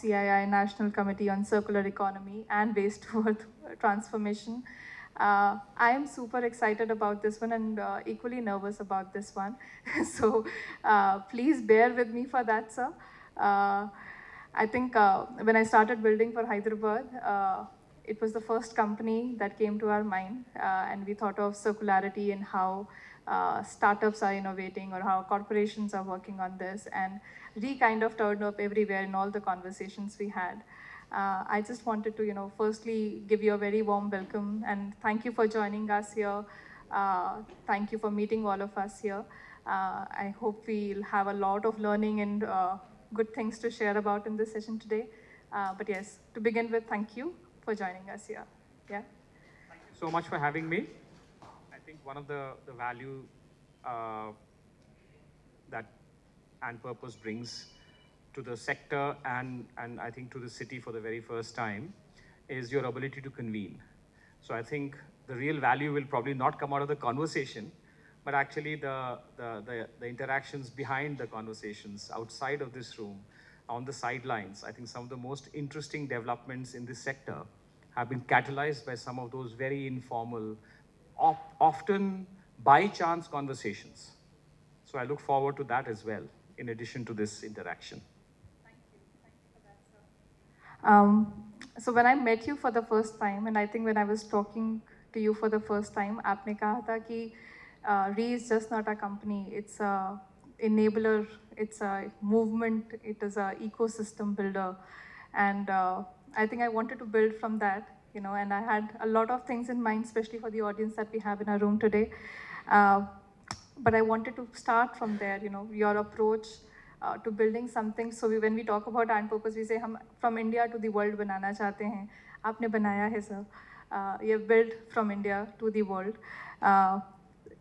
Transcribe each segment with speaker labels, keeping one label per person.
Speaker 1: CII National Committee on Circular Economy and Waste to Earth Transformation. I am super excited about this one and equally nervous about this one. So please bear with me for that, sir. I think when I started building for Hyderabad, it was the first company that came to our mind, and we thought of circularity and how startups are innovating or how corporations are working on this, and kind of turned up everywhere in all the conversations we had. I just wanted to, firstly give you a very warm welcome and thank you for joining us here. Thank you for meeting all of us here. I hope we'll have a lot of learning and good things to share about in this session today. But yes, to begin with, thank you for joining us here. Yeah.
Speaker 2: Thank you so much for having me. I think one of the value that AndPurpose brings to the sector and I think to the city for the very first time is your ability to convene. So I think the real value will probably not come out of the conversation, but actually the interactions behind the conversations outside of this room, on the sidelines. I think some of the most interesting developments in this sector have been catalyzed by some of those very informal, often by chance conversations. So I look forward to that as well, in addition to this interaction.
Speaker 1: Thank you for that, sir. So when I met you for the first time, and I think when I was talking to you for the first time, आपने कहा था कि RE is just not a company, it's a enabler, it's a movement, it is a ecosystem builder. And I think I wanted to build from that, and I had a lot of things in mind, especially for the audience that we have in our room today. But I wanted to start from there, your approach to building something. So when we talk about AndPurpose, we say, हम from India to the world बनाना चाहते हैं. आपने बनाया है, sir. You have built from India to the world.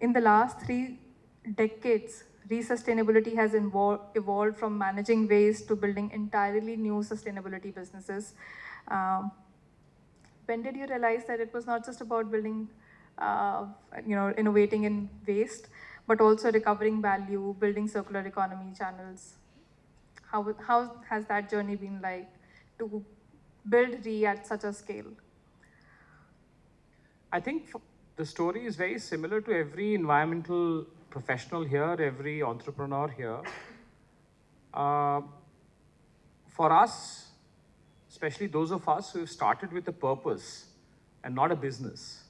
Speaker 1: In the last 3 decades, REsustainability has evolved from managing waste to building entirely new sustainability businesses. When did you realize that it was not just about building, innovating in waste, but also recovering value, building circular economy channels? How has that journey been like to build RE at such a scale?
Speaker 2: I think the story is very similar to every environmental professional here, every entrepreneur here. For us, especially those of us who have started with a purpose and not a business,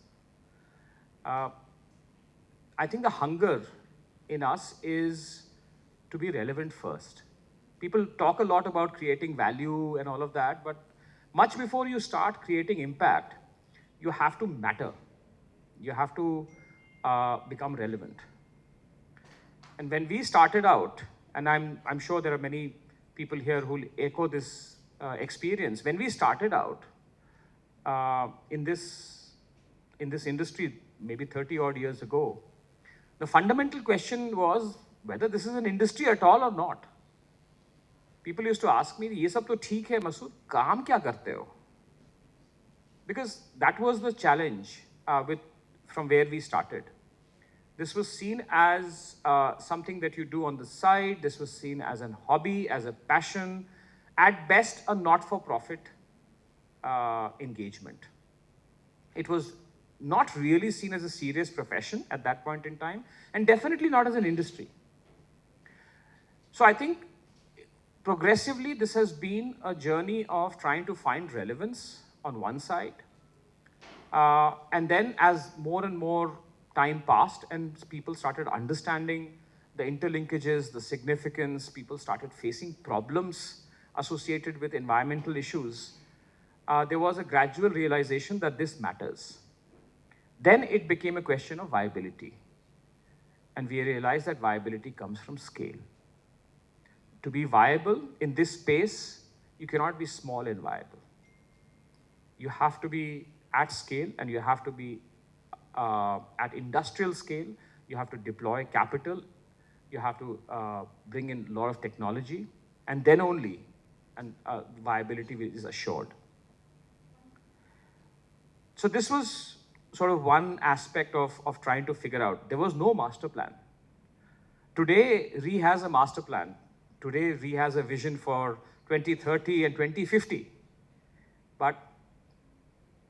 Speaker 2: I think the hunger in us is to be relevant first. People talk a lot about creating value and all of that, but much before you start creating impact, you have to matter. You have to become relevant. And when we started out, and I'm sure there are many people here who will echo this experience. When we started out in this industry, maybe 30 odd years ago, the fundamental question was whether this is an industry at all or not. People used to ask me, "ये सब तो ठीक है, मसूद, काम क्या करते हो?" Because that was the challenge from where we started. This was seen as something that you do on the side. This was seen as a hobby, as a passion, at best a not-for-profit engagement. It was not really seen as a serious profession at that point in time, and definitely not as an industry. So I think progressively this has been a journey of trying to find relevance on one side, and then as more and more time passed and people started understanding the interlinkages, the significance, people started facing problems associated with environmental issues, there was a gradual realization that this matters. Then it became a question of viability. And we realized that viability comes from scale. To be viable in this space, you cannot be small and viable. You have to be at scale, and you have to be at industrial scale. You have to deploy capital. You have to bring in a lot of technology, and then only viability is assured. So this was sort of one aspect of trying to figure out. There was no master plan. Today, RE has a master plan. Today, RE has a vision for 2030 and 2050. But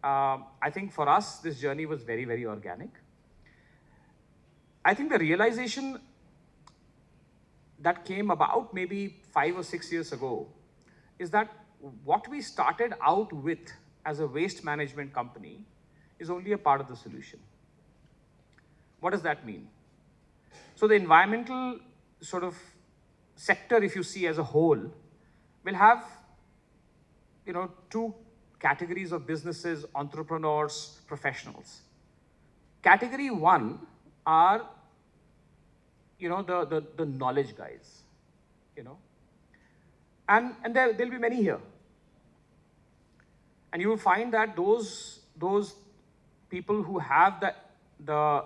Speaker 2: I think for us, this journey was very, very organic. I think the realization that came about maybe 5 or 6 years ago is that what we started out with as a waste management company is only a part of the solution. What does that mean? So the environmental sort of sector, if you see as a whole, will have, two categories of businesses: entrepreneurs, professionals. Category one are, the knowledge guys, and there'll be many here. And you will find that those people who have the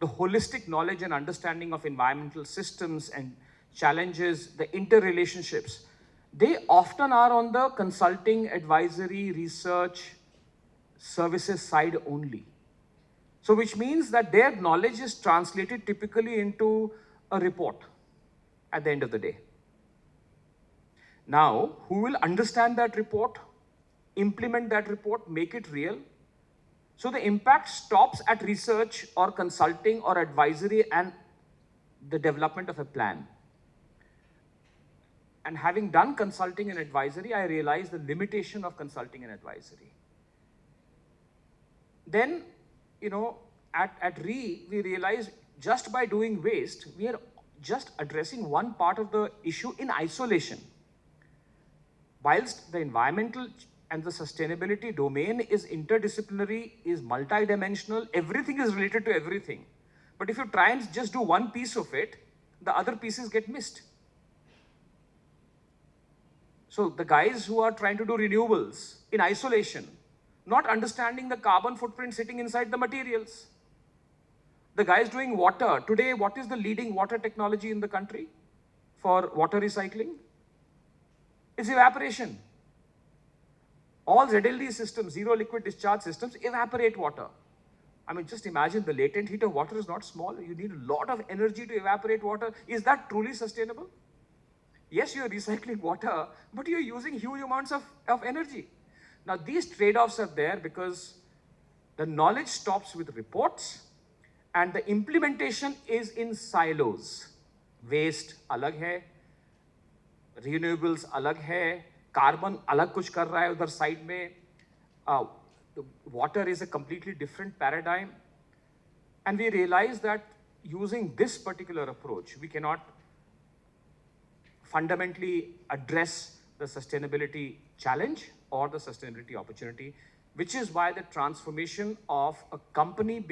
Speaker 2: holistic knowledge and understanding of environmental systems and challenges, the interrelationships, they often are on the consulting, advisory, research, services side only. So which means that their knowledge is translated typically into a report at the end of the day. Now, who will understand that report, implement that report, make it real? So the impact stops at research or consulting or advisory and the development of a plan. And having done consulting and advisory, I realized the limitation of consulting and advisory. Then, at we realized just by doing waste, we are just addressing one part of the issue in isolation. Whilst the environmental and the sustainability domain is interdisciplinary, is multidimensional, everything is related to everything. But if you try and just do one piece of it, the other pieces get missed. So the guys who are trying to do renewables in isolation, not understanding the carbon footprint sitting inside the materials. The guys doing water, today what is the leading water technology in the country for water recycling? It's evaporation. All ZLD systems, zero liquid discharge systems, evaporate water. I mean, just imagine the latent heat of water is not small. You need a lot of energy to evaporate water. Is that truly sustainable? Yes, you're recycling water, but you're using huge amounts of energy. Now, these trade-offs are there because the knowledge stops with reports and the implementation is in silos. Waste alag hai, renewables alag hai, carbon alag kuch kar raha hai udhar side mein, the water is a completely different paradigm. And we realize that using this particular approach, we cannot fundamentally address the sustainability challenge or the sustainability opportunity, which is why the transformation of a company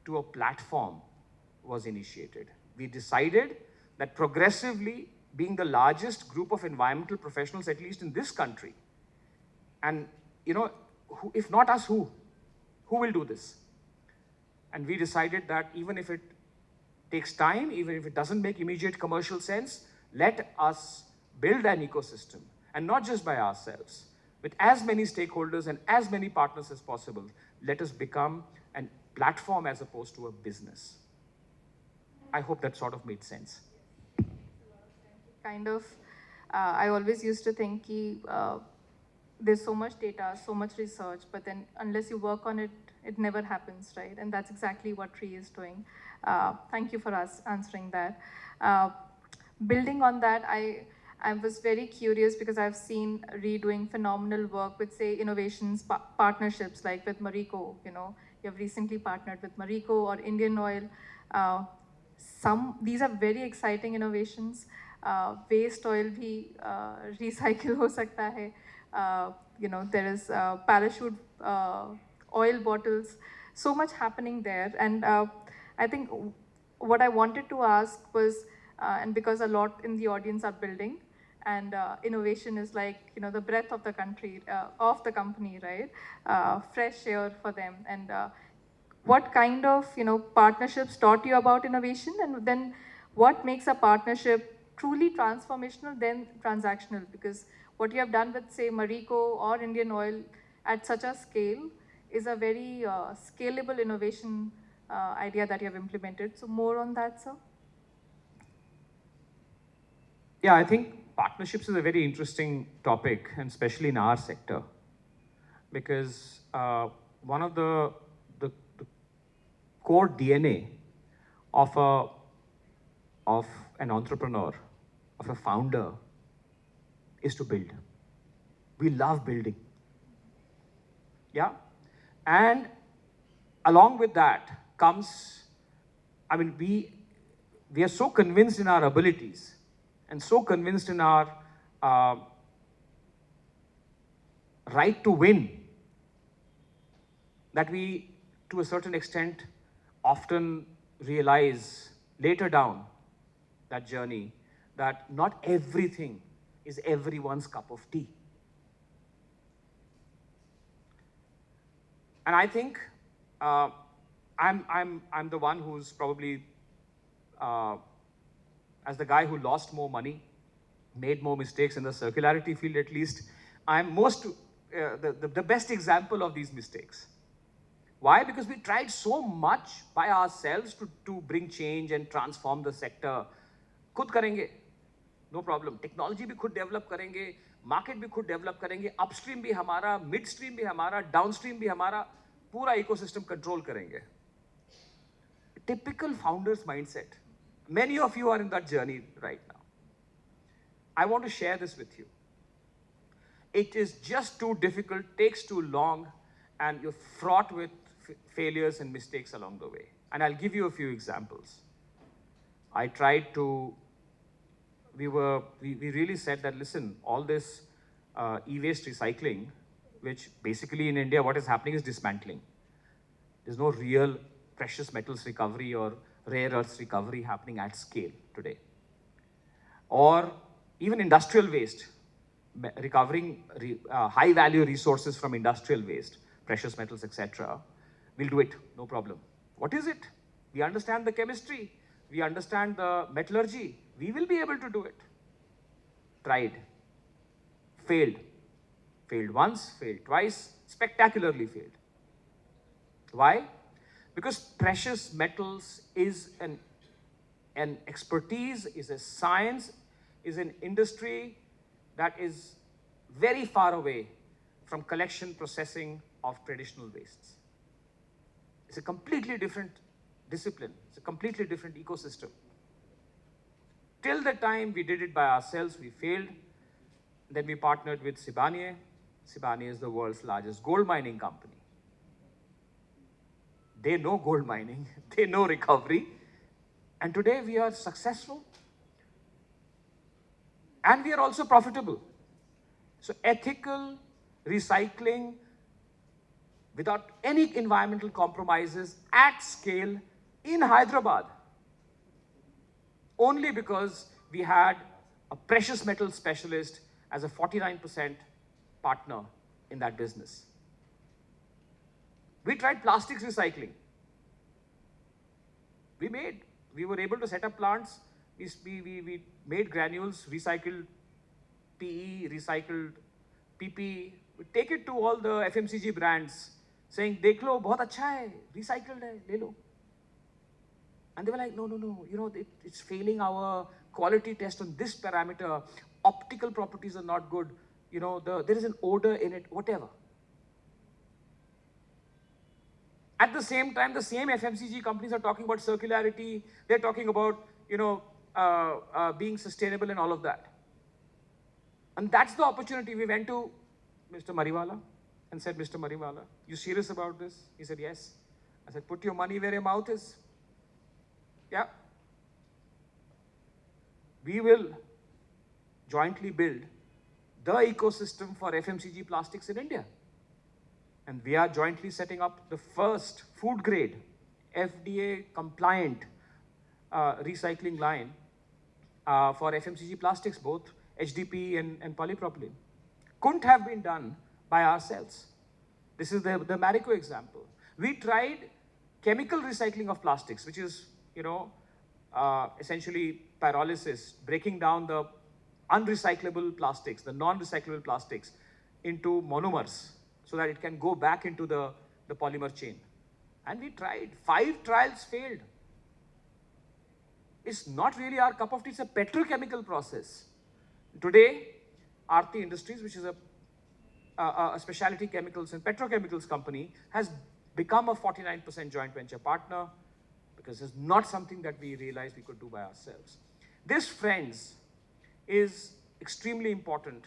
Speaker 2: to a platform was initiated. We decided that progressively, being the largest group of environmental professionals, at least in this country, and if not us, who will do this? And we decided that even if it takes time, even if it doesn't make immediate commercial sense, let us build an ecosystem, and not just by ourselves, with as many stakeholders and as many partners as possible. Let us become a platform as opposed to a business. I hope that sort of made sense.
Speaker 1: I always used to think there's so much data, so much research, but then unless you work on it, it never happens, right? And that's exactly what RE is doing. Thank you for answering that. Building on that, I was very curious because I've seen RE doing phenomenal work with, say, innovations, partnerships like with Marico. You have recently partnered with Marico or Indian Oil. These are very exciting innovations. Waste oil bhi recycle ho sakta hai. There is parachute oil bottles. So much happening there, and I think what I wanted to ask was, and because a lot in the audience are building, and innovation is like the breath of the country, of the company, right? Fresh air for them, and what kind of partnerships taught you about innovation, and then what makes a partnership truly transformational then transactional? Because what you have done with, say, Marico or Indian Oil at such a scale is a very scalable innovation idea that you have implemented. So more on that, sir.
Speaker 2: Yeah, I think partnerships is a very interesting topic, and especially in our sector, because one of the core DNA of an entrepreneur, of a founder, is to build. We love building. Yeah? And along with that comes, we are so convinced in our abilities and so convinced in our right to win that we, to a certain extent, often realize later down that journey that not everything is everyone's cup of tea. And I think I'm the one who's probably, as the guy who lost more money, made more mistakes in the circularity field at least, I'm the best example of these mistakes. Why? Because we tried so much by ourselves to bring change and transform the sector. खुद करेंगे, no problem. Technology भी खुद develop करेंगे, market भी खुद develop करेंगे, upstream भी हमारा, midstream भी हमारा, downstream भी हमारा, पूरा ecosystem control करेंगे. Typical founder's mindset. Many of you are in that journey right now. I want to share this with you. It is just too difficult, takes too long, and you're fraught with failures and mistakes along the way. And I'll give you a few examples. I tried to, we really said that, listen, all this e-waste recycling, which basically in India, what is happening is dismantling. There's no real precious metals recovery or rare earths recovery happening at scale today. Or even industrial waste, recovering high value resources from industrial waste, precious metals, etc. We'll do it, no problem. What is it? We understand the chemistry. We understand the metallurgy. We will be able to do it. Tried. Failed. Failed once, failed twice, spectacularly failed. Why? Because precious metals is an expertise, is a science, is an industry that is very far away from collection, processing of traditional wastes. It's a completely different discipline. It's a completely different ecosystem. Till the time we did it by ourselves, we failed. Then we partnered with Siban. Siban is the world's largest gold mining company. They know gold mining, they know recovery. And today we are successful. And we are also profitable. So ethical recycling without any environmental compromises at scale in Hyderabad. Only because we had a precious metal specialist as a 49% partner in that business. We tried plastics recycling. We were able to set up plants. We made granules, recycled PE, recycled PP. We take it to all the FMCG brands, saying, "Dekh lo, bahut acha hai, recycled hai, le lo." And they were like, no, it's failing our quality test on this parameter. Optical properties are not good. There is an odor in it, whatever. At the same time, the same FMCG companies are talking about circularity. They're talking about, being sustainable and all of that. And that's the opportunity. We went to Mr. Mariwala and said, "Mr. Mariwala, you serious about this?" He said, "Yes." I said, "Put your money where your mouth is." Yeah. We will jointly build the ecosystem for FMCG plastics in India. And we are jointly setting up the first food grade, FDA compliant recycling line for FMCG plastics, both HDP and polypropylene. Couldn't have been done by ourselves. This is the Marico example. We tried chemical recycling of plastics, which is, essentially pyrolysis, breaking down the unrecyclable plastics, the non-recyclable plastics into monomers so that it can go back into the polymer chain. And we tried. 5 trials failed. It's not really our cup of tea. It's a petrochemical process. Today, Aarti Industries, which is a specialty chemicals and petrochemicals company, has become a 49% joint venture partner because it's not something that we realized we could do by ourselves. This, friends, is extremely important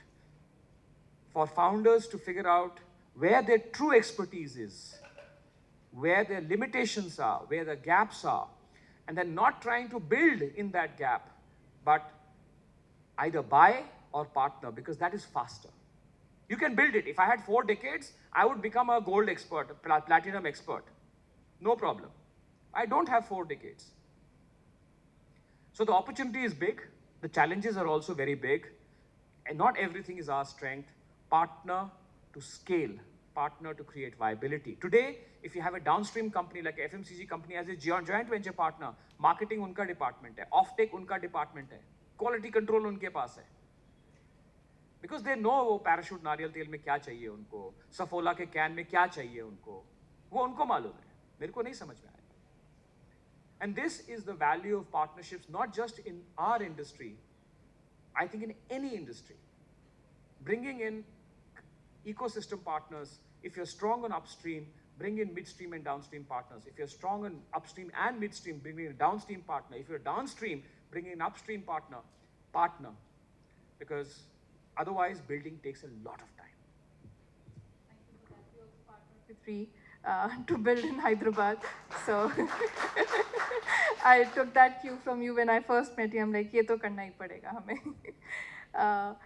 Speaker 2: for founders to figure out where their true expertise is, where their limitations are, where the gaps are, and then not trying to build in that gap, but either buy or partner, because that is faster. You can build it. If I had 4 decades, I would become a gold expert, a platinum expert. No problem. I don't have 4 decades. So the opportunity is big. The challenges are also very big. And not everything is our strength. Partner to scale, partner to create viability. Today, if you have a downstream company like FMCG company as a joint venture partner, marketing unka department hai, offtake unka department hai, quality control unke paas hai. Because they know वो parachute नारियल तेल में क्या चाहिए उनको, सफोला के can में क्या चाहिए उनको, वो उनको मालूम है, मेरे को नहीं समझ में आया. And this is the value of partnerships, not just in our industry, I think in any industry. Bringing in ecosystem partners. If you're strong on upstream, bring in midstream and downstream partners. If you're strong on upstream and midstream, bring in a downstream partner. If you're downstream, bring in an upstream partner. Because otherwise, building takes a lot of time.
Speaker 1: Thank you for that. We also partnered with RE to build in Hyderabad. So I took that cue from you when I first met you. I'm like, ये तो करना ही पड़ेगा हमें.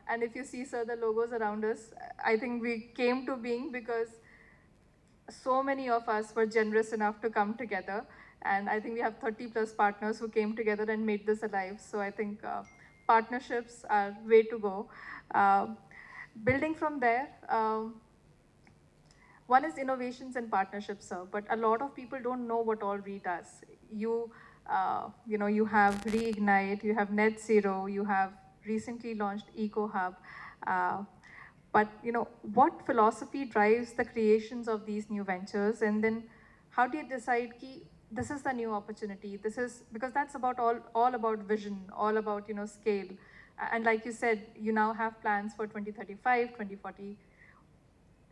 Speaker 1: And if you see, sir, the logos around us, I think we came to being because so many of us were generous enough to come together. And I think we have 30 plus partners who came together and made this alive. So I think partnerships are way to go. Building from there, one is innovations and partnerships, sir, but a lot of people don't know what all RE does. You know, you have Reignite, you have Net Zero, you have recently launched EcoHub. But you know, what philosophy drives the creations of these new ventures, and then how do you decide ki this is the new opportunity? This is because that's about all about vision, all about scale, and like you said, you now have plans for 2035, 2040.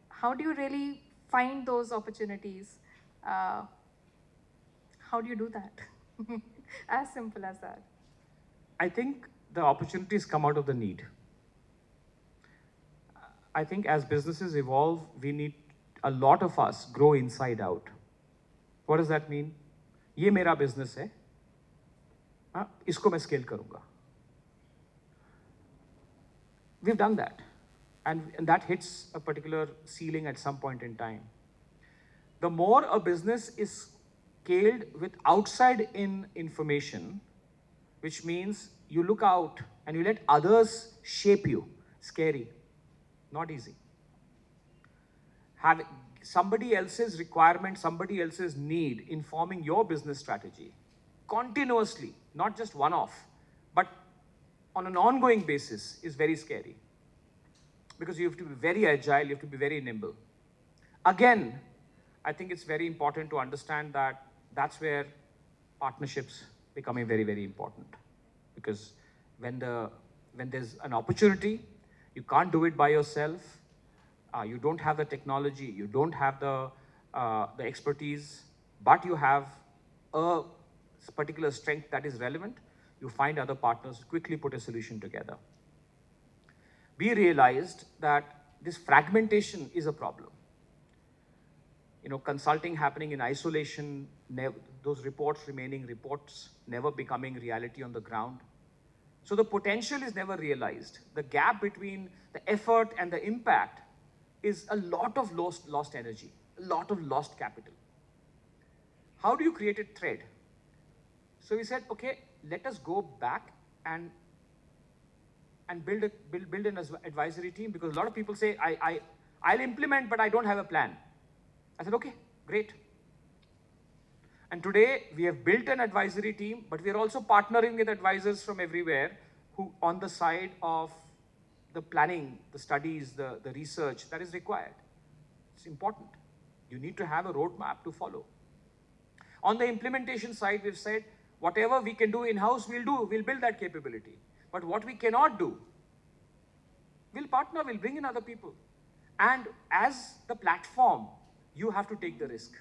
Speaker 1: How do you really find those opportunities? How do you do that? As simple as that.
Speaker 2: I think the opportunities come out of the need. I think as businesses evolve, we need a lot of us grow inside out. What does that mean? ये मेरा business है, इसको मैं scale करूँगा. We've done that, and that hits a particular ceiling at some point in time. The more a business is scaled with outside-in information, which means you look out and you let others shape you. Scary, not easy. Have somebody else's requirement, somebody else's need informing your business strategy continuously, not just one-off, but on an ongoing basis is very scary. Because you have to be very agile, you have to be very nimble. Again, I think it's very important to understand that that's where partnerships becoming very, very important. Because when there's an opportunity, you can't do it by yourself. You don't have the technology, you don't have the expertise, but you have a particular strength that is relevant. You find other partners, quickly put a solution together. We realized that this fragmentation is a problem. Consulting happening in isolation, those reports remaining reports, never becoming reality on the ground. So the potential is never realized. The gap between the effort and the impact is a lot of lost energy, a lot of lost capital. How do you create a thread? So we said, okay, let us go back and build an advisory team, because a lot of people say, I'll implement, but I don't have a plan. I said, okay, great. And today we have built an advisory team, but we are also partnering with advisors from everywhere who on the side of the planning, the studies, the research that is required. It's important. You need to have a roadmap to follow. On the implementation side, we've said, whatever we can do in-house, we'll do. We'll build that capability. But what we cannot do, We'll partner, we'll bring in other people. And as the platform, you have to take the risk.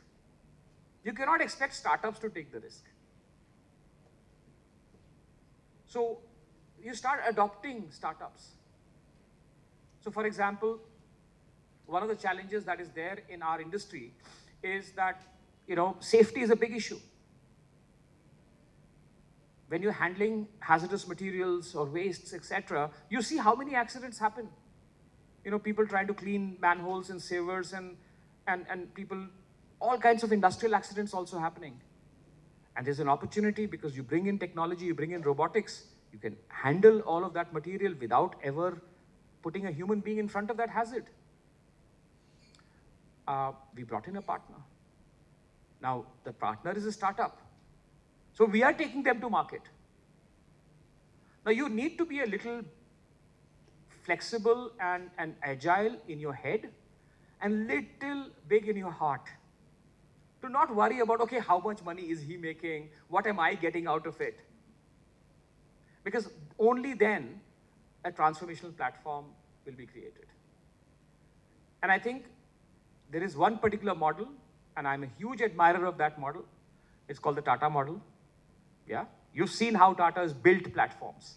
Speaker 2: You cannot expect startups to take the risk. So you start adopting startups. So for example, one of the challenges that is there in our industry is that, safety is a big issue. When you're handling hazardous materials or wastes, etc., you see how many accidents happen. People trying to clean manholes and sewers and people, all kinds of industrial accidents also happening. And there's an opportunity because you bring in technology, you bring in robotics, you can handle all of that material without ever putting a human being in front of that hazard. We brought in a partner. Now, the partner is a startup. So we are taking them to market. Now, you need to be a little flexible and agile in your head and little big in your heart. To not worry about, okay, how much money is he making? What am I getting out of it? Because only then a transformational platform will be created. And I think there is one particular model, and I'm a huge admirer of that model. It's called the Tata Model. Yeah, you've seen how Tata has built platforms,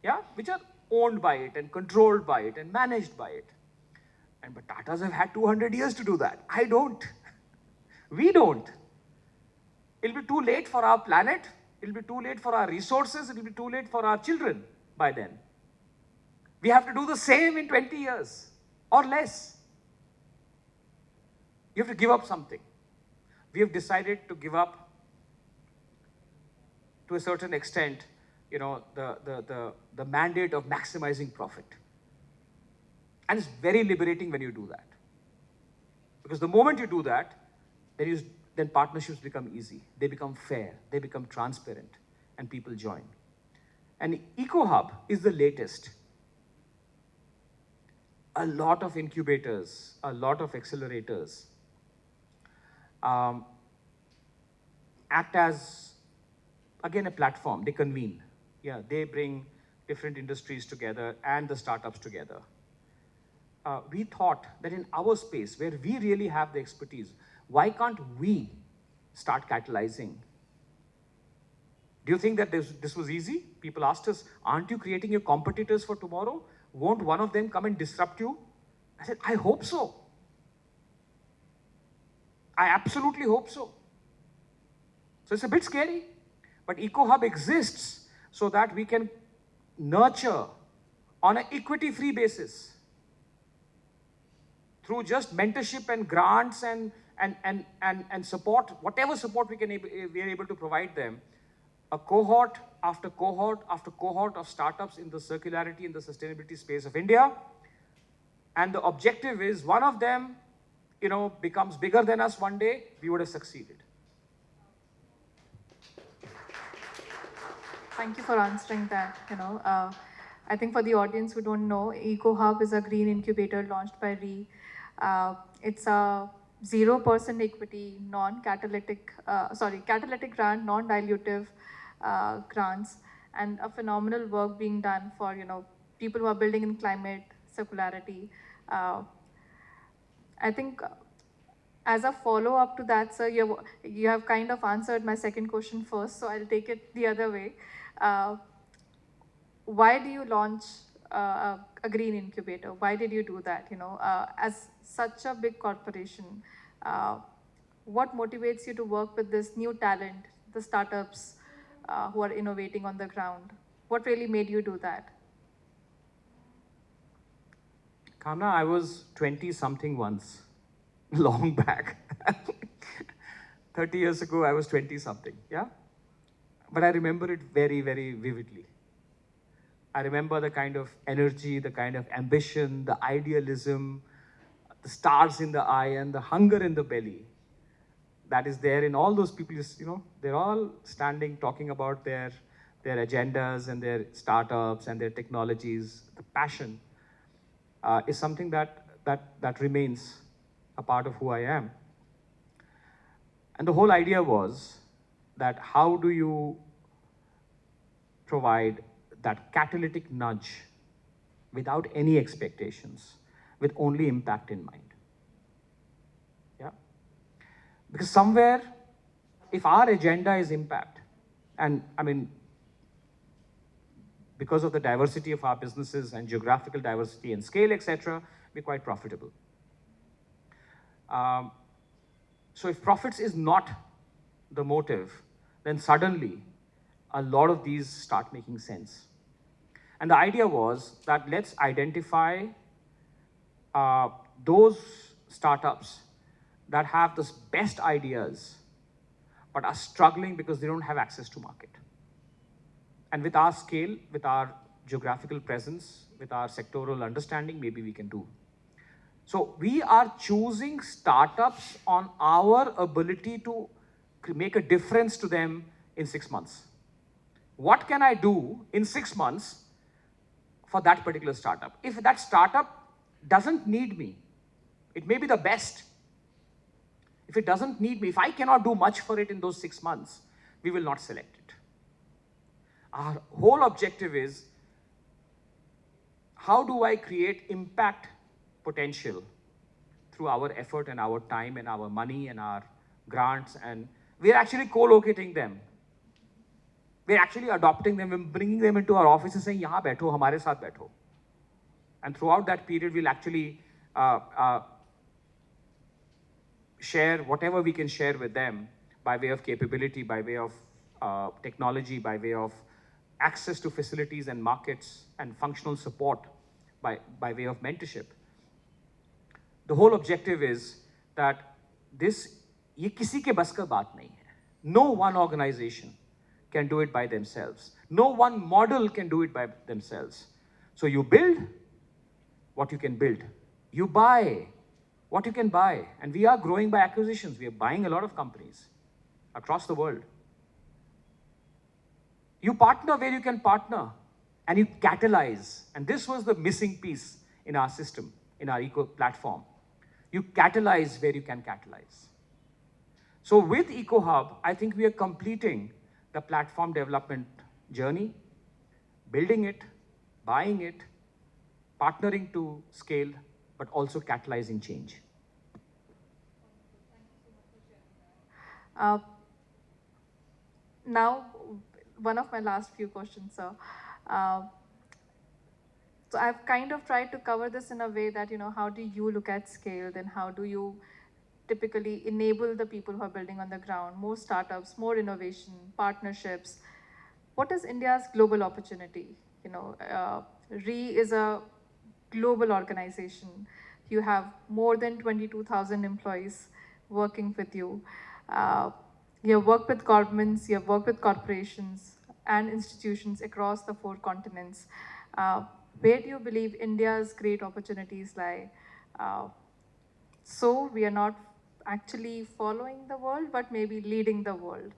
Speaker 2: yeah, which are owned by it and controlled by it and managed by it. But Tatas have had 200 years to do that. I don't. We don't. It'll be too late for our planet. It'll be too late for our resources. It'll be too late for our children by then. We have to do the same in 20 years or less. You have to give up something. We have decided to give up, to a certain extent, the mandate of maximizing profit. And it's very liberating when you do that. Because the moment you do that, then partnerships become easy. They become fair. They become transparent. And people join. And EcoHub is the latest. A lot of incubators, a lot of accelerators act as, again, a platform. They convene. Yeah, they bring different industries together and the startups together. We thought that in our space, where we really have the expertise, why can't we start catalyzing? Do you think that this was easy? People asked us, aren't you creating your competitors for tomorrow? Won't one of them come and disrupt you? I said, I hope so. I absolutely hope so. So it's a bit scary, but EcoHub exists so that we can nurture on an equity-free basis through just mentorship and grants and support, whatever support we are able to provide them, a cohort after cohort after cohort of startups in the circularity and the sustainability space of India. And the objective is one of them, becomes bigger than us one day, we would have succeeded.
Speaker 1: Thank you for answering that. I think for the audience who don't know, EcoHub is a green incubator launched by It's a 0% equity, catalytic grant, non-dilutive grants, and a phenomenal work being done for people who are building in climate circularity. I think as a follow-up to that, sir, you have kind of answered my second question first, so I'll take it the other way. Why do you launch a green incubator? Why did you do that? As such a big corporation, what motivates you to work with this new talent, the startups who are innovating on the ground? What really made you do that?
Speaker 2: Kamna, I was 20-something once, long back. 30 years ago, I was 20-something, yeah? But I remember it very, very vividly. I remember the kind of energy, the kind of ambition, the idealism, the stars in the eye and the hunger in the belly that is there in all those people. They're all standing, talking about their agendas and their startups and their technologies. The passion is something that remains a part of who I am. And the whole idea was that how do you provide that catalytic nudge without any expectations, with only impact in mind. Yeah? Because somewhere, if our agenda is impact, and I mean, because of the diversity of our businesses and geographical diversity and scale, etc., we're quite profitable. So if profits is not the motive, then suddenly a lot of these start making sense. And the idea was that let's identify those startups that have the best ideas but are struggling because they don't have access to market. And with our scale, with our geographical presence, with our sectoral understanding, maybe we can do. So we are choosing startups on our ability to make a difference to them in 6 months. What can I do in 6 months for that particular startup? If that startup doesn't need me, it may be the best. If it doesn't need me, if I cannot do much for it in those 6 months, we will not select it. Our whole objective is, how do I create impact potential through our effort and our time and our money and our grants, and we're actually co-locating them. We're actually adopting them and bringing them into our offices, saying, "Yahan baitho, hamare saath baitho." And throughout that period, we'll actually share whatever we can share with them by way of capability, by way of technology, by way of access to facilities and markets and functional support, by way of mentorship. The whole objective is that ये किसी के बस का बात नहीं है. No one organization can do it by themselves. No one model can do it by themselves. So you build what you can build. You buy what you can buy. And we are growing by acquisitions. We are buying a lot of companies across the world. You partner where you can partner, and you catalyze. And this was the missing piece in our system, in our eco platform. You catalyze where you can catalyze. So with EcoHub, I think we are completing the platform development journey, building it, buying it, partnering to scale, but also catalyzing change.
Speaker 1: Now, one of my last few questions, sir. So I've kind of tried to cover this in a way that, how do you look at scale? Then how do you typically enable the people who are building on the ground, more startups, more innovation, partnerships? What is India's global opportunity? RE is a global organization. You have more than 22,000 employees working with you. You have worked with governments, you have worked with corporations and institutions across the 4 continents. Where do you believe India's great opportunities lie? So we are not actually following the world, but maybe leading the world.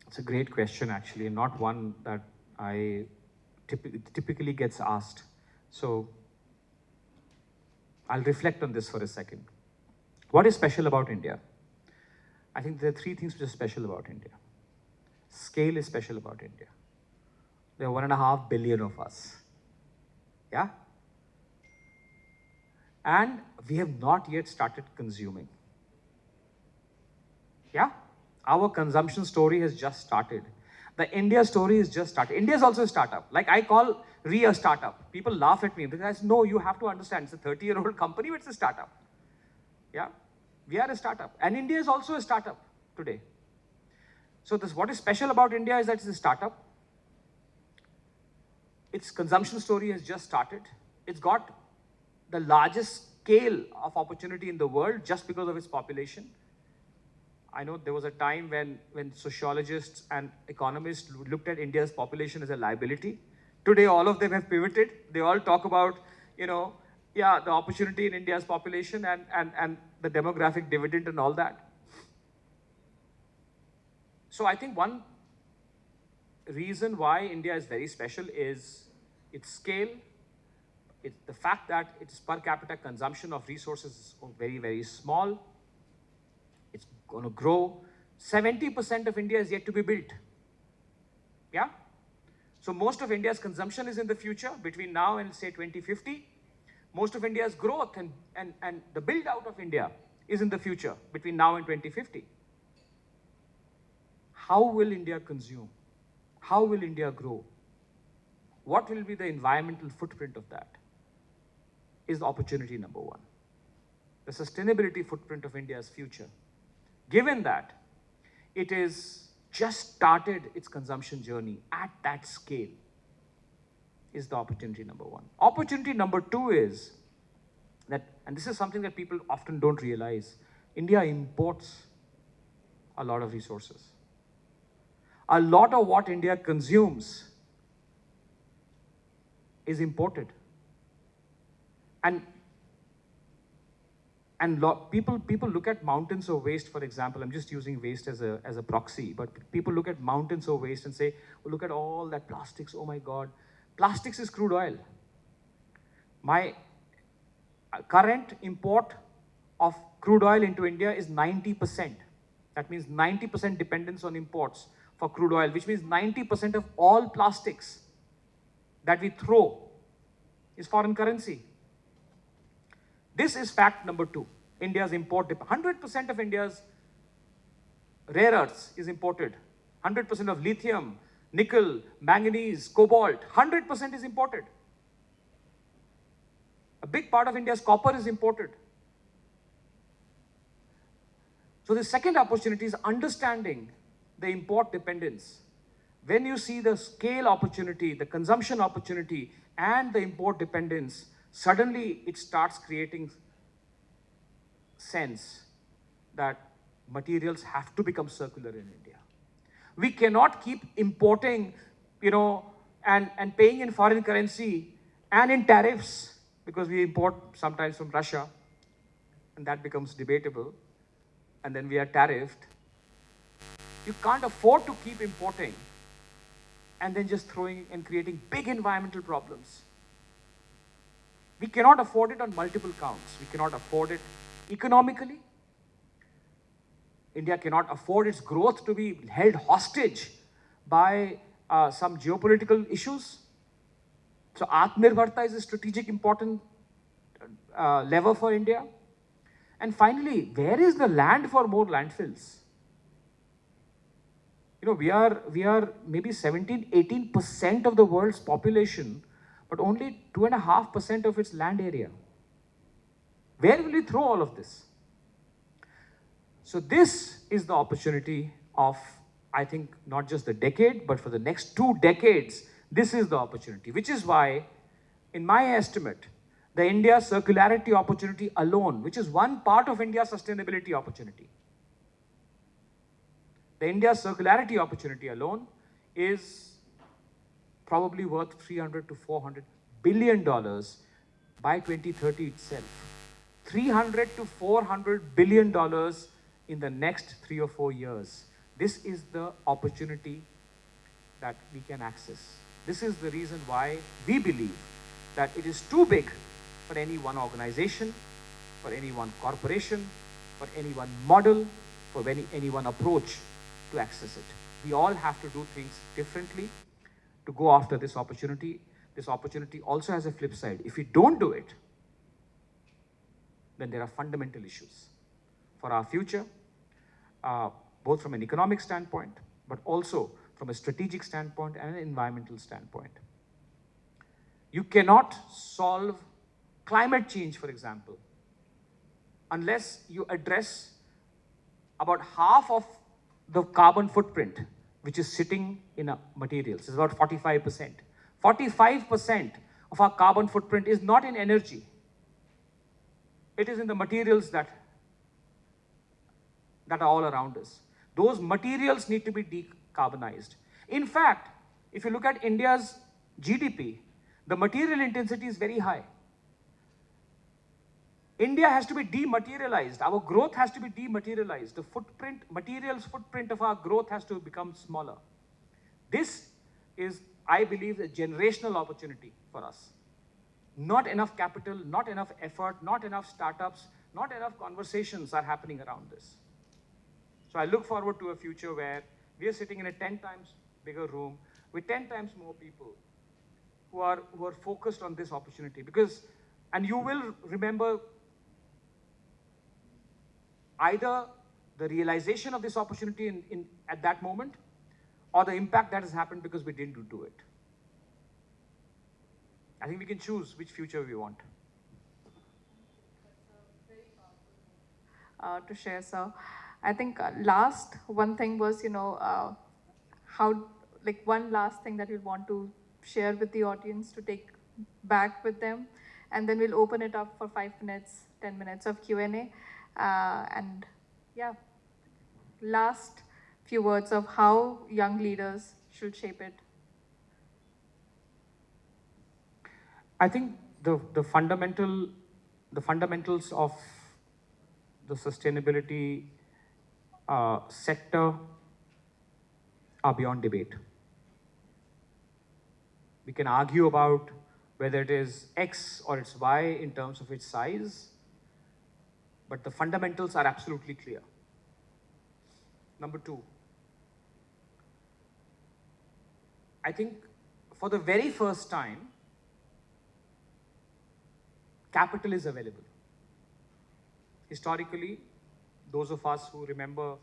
Speaker 2: It's a great question, actually, not one that I typically gets asked. So I'll reflect on this for a second. What is special about India? I think there are 3 things which are special about India. Scale is special about India. There are 1.5 billion of us. Yeah? And we have not yet started consuming. Yeah? Our consumption story has just started. The India story is just started. India is also a startup. Like I call RE a startup. People laugh at me because I say, no, you have to understand, it's a 30-year-old company, but it's a startup. Yeah? We are a startup. And India is also a startup today. So what is special about India is that it's a startup. Its consumption story has just started. It's got the largest scale of opportunity in the world just because of its population. I know there was a time when sociologists and economists looked at India's population as a liability. Today, all of them have pivoted. They all talk about, the opportunity in India's population and the demographic dividend and all that. So I think one reason why India is very special is its scale. It's the fact that its per capita consumption of resources is very, very small. It's going to grow 70% of India is yet to be built. Yeah? So most of India's consumption is in the future, between now and say 2050. Most of India's growth and the build out of India is in the future, between now and 2050. How will India consume? How will India grow? What will be the environmental footprint of that? Is opportunity number one. The sustainability footprint of India's future. Given that it is just started its consumption journey at that scale, is the opportunity number one. Opportunity number two is that, and this is something that people often don't realize, India imports a lot of resources. A lot of what India consumes is imported. People look at mountains of waste, for example. I'm just using waste as a proxy, but people look at mountains of waste and say, oh, look at all that plastics, oh my God. Plastics is crude oil. My current import of crude oil into India is 90%. That means 90% dependence on imports for crude oil, which means 90% of all plastics that we throw is foreign currency. This is fact number two. India's import, 100% of India's rare earths is imported. 100% of lithium, nickel, manganese, cobalt, 100% is imported. A big part of India's copper is imported. So the second opportunity is understanding the import dependence. When you see the scale opportunity, the consumption opportunity, and the import dependence, suddenly it starts creating sense that materials have to become circular in India. We cannot keep importing, and paying in foreign currency and in tariffs, because we import sometimes from Russia, and that becomes debatable, and then we are tariffed. You can't afford to keep importing and then just throwing and creating big environmental problems. We cannot afford it on multiple counts. We cannot afford it economically. India cannot afford its growth to be held hostage by some geopolitical issues. So Atmanirbharta is a strategic important lever for India. And finally, where is the land for more landfills? We are maybe 17-18% of the world's population, but only 2.5% of its land area. Where will we throw all of this? So this is the opportunity of, I think, not just the decade, but for the next 2 decades, this is the opportunity, which is why, in my estimate, the India circularity opportunity alone, which is one part of India's sustainability opportunity, the India circularity opportunity alone is probably worth $300 to $400 billion by 2030 itself. $300 to $400 billion in the next 3 or 4 years. This is the opportunity that we can access. This is the reason why we believe that it is too big for any one organization, for any one corporation, for any one model, for any one approach to access it. We all have to do things differently to go after this opportunity. This opportunity also has a flip side. If we don't do it, then there are fundamental issues for our future, both from an economic standpoint, but also from a strategic standpoint and an environmental standpoint. You cannot solve climate change, for example, unless you address about half of the carbon footprint which is sitting in materials. It's about 45%. 45% of our carbon footprint is not in energy. It is in the materials that are all around us. Those materials need to be decarbonized. In fact, if you look at India's GDP, the material intensity is very high. India has to be dematerialized. Our growth has to be dematerialized. The materials footprint of our growth has to become smaller. This is, I believe, a generational opportunity for us. Not enough capital, not enough effort, not enough startups, not enough conversations are happening around this. So I look forward to a future where we are sitting in a 10 times bigger room with 10 times more people who are focused on this opportunity. Because, and you will remember either the realization of this opportunity at that moment, or the impact that has happened because we didn't do it. I think we can choose which future we want.
Speaker 1: To share, sir. I think last one thing was, how, like one last thing that you'll want to share with the audience to take back with them, and then we'll open it up for 5 minutes, 10 minutes of Q&A. And yeah, last few words of how young leaders should shape it.
Speaker 2: I think the fundamentals of the sustainability sector are beyond debate. We can argue about whether it is X or it's Y in terms of its size, but the fundamentals are absolutely clear. Number two, I think for the very first time, capital is available. Historically, those of us who remember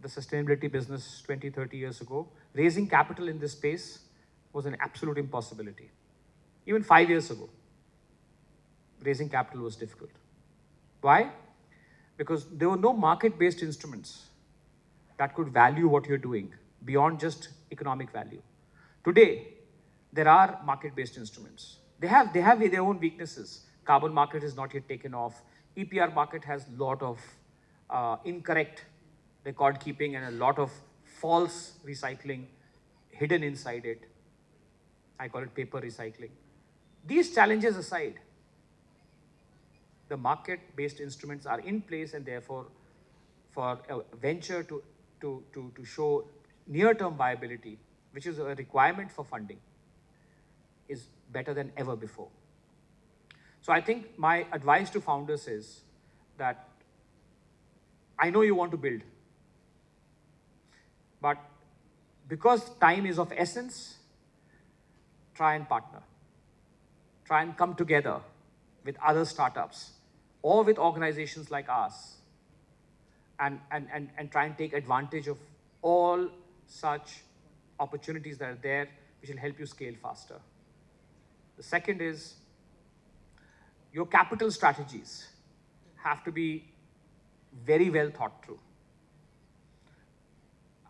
Speaker 2: the sustainability business 20, 30 years ago, raising capital in this space was an absolute impossibility. Even 5 years ago, raising capital was difficult. Why? Because there were no market-based instruments that could value what you're doing beyond just economic value. Today, there are market-based instruments. They have their own weaknesses. Carbon market is not yet taken off. EPR market has a lot of incorrect record keeping and a lot of false recycling hidden inside it. I call it paper recycling. These challenges aside, the market-based instruments are in place, and therefore, for a venture to show near-term viability, which is a requirement for funding, is better than ever before. So I think my advice to founders is that I know you want to build, but because time is of essence, try and partner. Try and come together with other startups or with organizations like ours, and try and take advantage of all such opportunities that are there, which will help you scale faster. The second is, your capital strategies have to be very well thought through.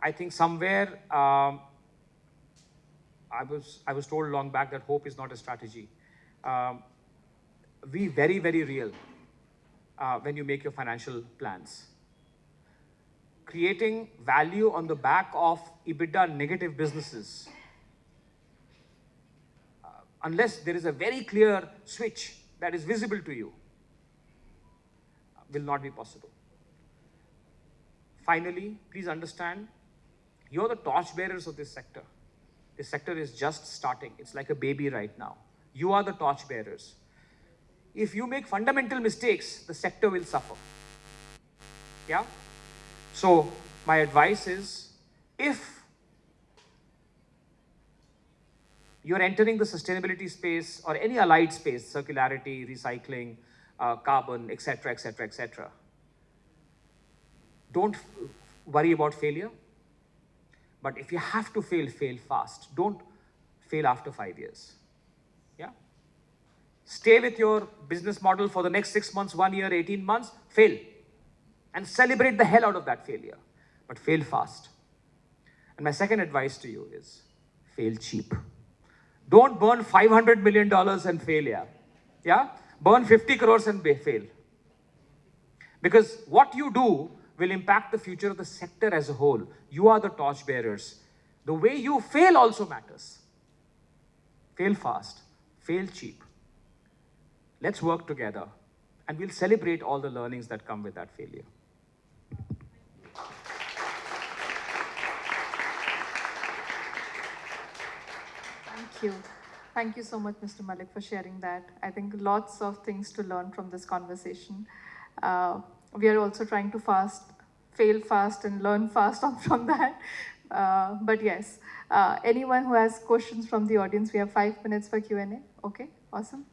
Speaker 2: I think somewhere, I was told long back that hope is not a strategy. Be very, very real when you make your financial plans. Creating value on the back of EBITDA negative businesses, unless there is a very clear switch that is visible to you, will not be possible. Finally, please understand, you're the torchbearers of this sector. This sector is just starting. It's like a baby right now. You are the torchbearers. If you make fundamental mistakes, the sector will suffer. Yeah? So my advice is, if you're entering the sustainability space or any allied space, circularity, recycling, carbon, etc., etc., etc., don't worry about failure. But if you have to fail, fail fast. Don't fail after 5 years. Yeah? Stay with your business model for the next 6 months, 1 year, 18 months, fail. And celebrate the hell out of that failure. But fail fast. And my second advice to you is, fail cheap. Don't burn $500 million and fail, yeah? Yeah? Burn 50 crores and fail. Because what you do will impact the future of the sector as a whole. You are the torchbearers. The way you fail also matters. Fail fast, fail cheap. Let's work together, and we'll celebrate all the learnings that come with that failure.
Speaker 1: Thank you. Thank you so much, Mr. Mallick, for sharing that. I think lots of things to learn from this conversation. We are also trying to fail fast and learn fast from that. But yes, anyone who has questions from the audience, we have 5 minutes for Q&A. Okay, awesome.